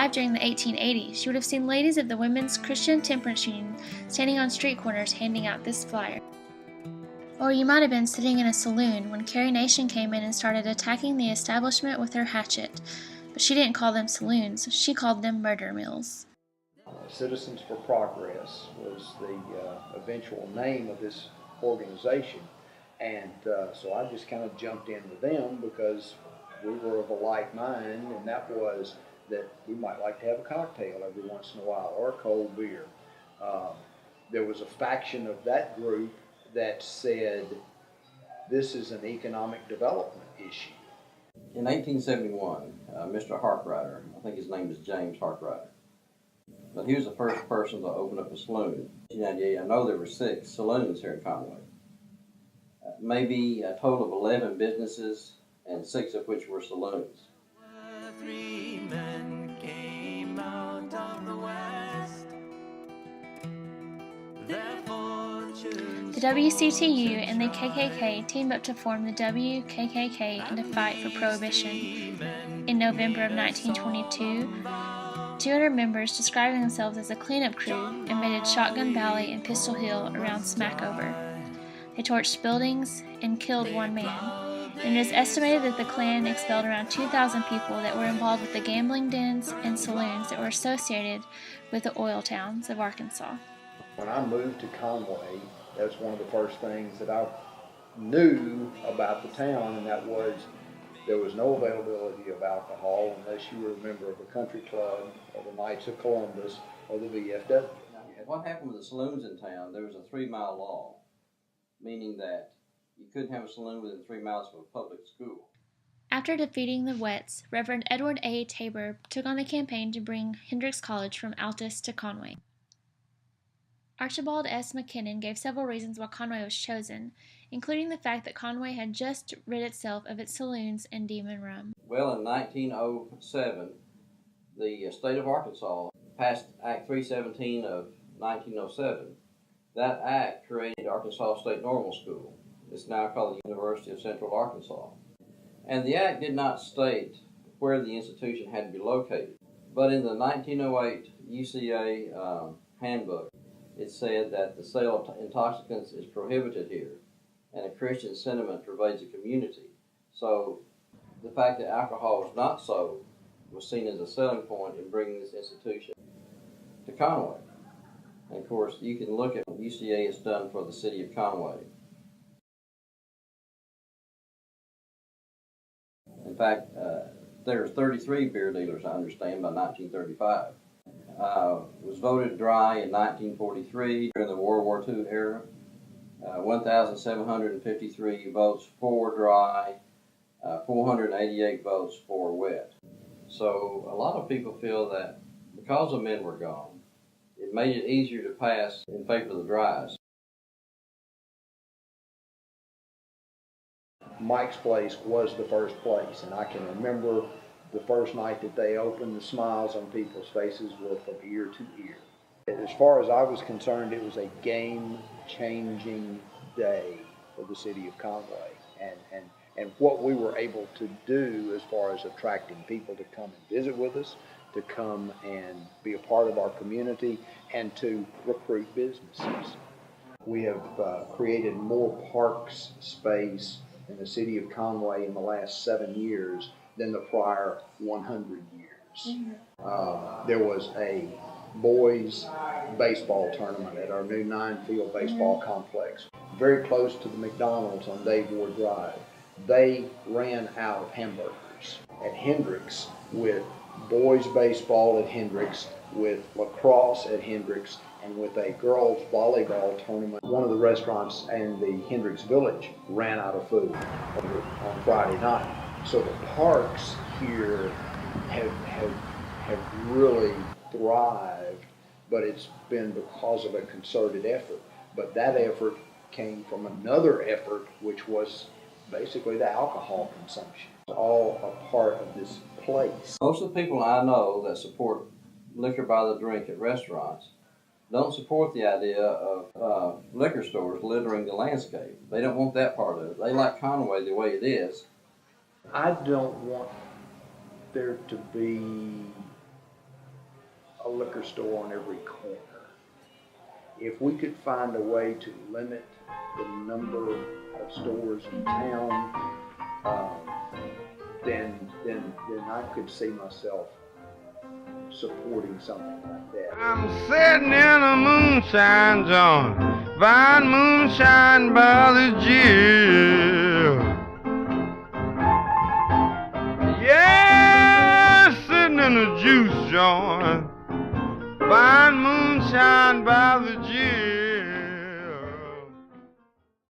alive during the 1880s, she would have seen ladies of the Women's Christian Temperance Union standing on street corners handing out this flyer. Or you might have been sitting in a saloon when Carrie Nation came in and started attacking the establishment with her hatchet. But she didn't call them saloons, she called them murder mills. Citizens for Progress was the eventual name of this organization, and so I just kind of jumped in with them because we were of a like mind, and that was that we might like to have a cocktail every once in a while or a cold beer. There was a faction of that group that said this is an economic development issue. In 1871, Mr. Harkrider, I think his name is James Harkrider, but he was the first person to open up a saloon. In 1898, I know there were 6 saloons here in Conway. Maybe a total of 11 businesses, and 6 of which were saloons. 3 men came out of the west. The WCTU and the KKK teamed up to form the WKKK and to fight for Prohibition. In November of 1922, 200 members describing themselves as a cleanup crew invaded Shotgun Valley and Pistol Hill around Smackover. They torched buildings and killed 1 man, and it is estimated that the Klan expelled around 2,000 people that were involved with the gambling dens and saloons that were associated with the oil towns of Arkansas. When I moved to Conway, that's one of the first things that I knew about the town, and that was there was no availability of alcohol unless you were a member of a country club or the Knights of Columbus or the VFW. What happened with the saloons in town, there was a 3-mile law, meaning that you couldn't have a saloon within 3 miles of a public school. After defeating the Wets, Reverend Edward A. Tabor took on the campaign to bring Hendrix College from Altus to Conway. Archibald S. McKinnon gave several reasons why Conway was chosen, including the fact that Conway had just rid itself of its saloons and demon rum. Well, in 1907, the state of Arkansas passed Act 317 of 1907. That act created Arkansas State Normal School. It's now called the University of Central Arkansas. And the act did not state where the institution had to be located. But in the 1908 UCA handbook, it said that the sale of intoxicants is prohibited here, and a Christian sentiment pervades the community. So the fact that alcohol was not sold was seen as a selling point in bringing this institution to Conway. And of course, you can look at what UCA has done for the city of Conway. In fact, there are 33 beer dealers, I understand, by 1935. Was voted dry in 1943 during the World War II era. 1,753 votes for dry, 488 votes for wet. So a lot of people feel that because the men were gone, it made it easier to pass in favor of the dries. Mike's Place was the first place, and I can remember the first night that they opened, the smiles on people's faces were from ear to ear. As far as I was concerned, it was a game-changing day for the city of Conway, and what we were able to do as far as attracting people to come and visit with us, to come and be a part of our community, and to recruit businesses. We have created more parks space in the city of Conway in the last 7 years than the prior 100 years. There was a boys baseball tournament at our new 9-field baseball complex, very close to the McDonald's on Dave Ward Drive. They ran out of hamburgers at Hendrix, with boys baseball at Hendrix, with lacrosse at Hendrix, and with a girls volleyball tournament. One of the restaurants in the Hendrix Village ran out of food on Friday night. So the parks here have really thrived, but it's been because of a concerted effort. But that effort came from another effort, which was basically the alcohol consumption. It's all a part of this place. Most of the people I know that support liquor by the drink at restaurants don't support the idea of liquor stores littering the landscape. They don't want that part of it. They like Conway the way it is. I don't want there to be a liquor store on every corner. If we could find a way to limit the number of stores in town, then I could see myself supporting something like that. I'm sitting in a moonshine joint, buying moonshine by the Jill. Yeah, sitting in a juice joint, buying moonshine by the Jill.